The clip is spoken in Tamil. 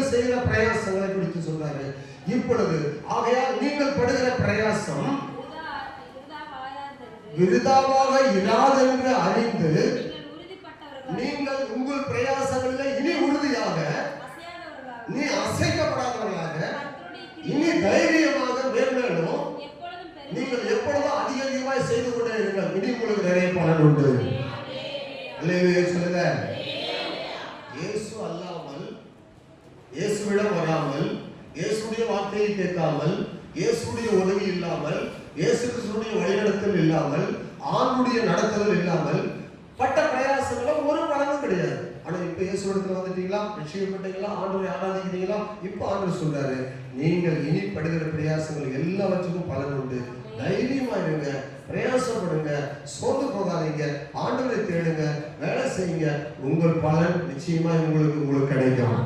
நீங்கள் செய்கிற பிரயாசங்களை குறித்து சொல்றாரு. இப்பொழுது ஆகையால் நீங்கள் படுகிற பிரயாசம் விருதாவாக இராதென்று அறிந்து நீங்கள் உங்கள் பிரயாசங்களில் இனி உறுதியாக, நீ அசைக்கப்படாதவர்களாக, இனி தைரியமாக மேலும் நீங்கள் எப்பொழுதும் அதிகமாய் செய்து கொண்டே இருங்கள். இனி உங்களுக்கு நிறைய பலன் உண்டு. அல்லேலூயா சொல்லுங்க. இயேசு அல்லாமல், இயேசுவிடம் வராமல், இயேசுடைய வார்த்தையை கேட்காமல், இயேசுடைய உதவி இல்லாமல், இயேசு கிறிஸ்துவினுடைய வழிநடத்தல் இல்லாமல், ஆண்டுடைய நடத்தல் இல்லாமல் பட்ட பிரயாசங்களும் ஒரு பலனும் கிடையாது. ஆனா இப்ப இயேசுவிடத்துல வந்துட்டீங்களா, ரட்சிக்கப்பட்டீங்களா, ஆண்டவரை ஆராதிக்கிறீங்களா, இப்ப ஆண்டவர் சொல்றாரு, நீங்கள் இனி படுகிற பிரயாசங்கள் எல்லாவற்றுக்கும் பலன் உண்டு. தைரியமா இருங்க, பிரயாசப்படுங்க, சோர்ந்து போகாதீங்க, ஆண்டவரை தேடுங்க, வேலை செய்யுங்க, உங்கள் பலன் நிச்சயமா உங்களுக்கு கிடைக்கும்.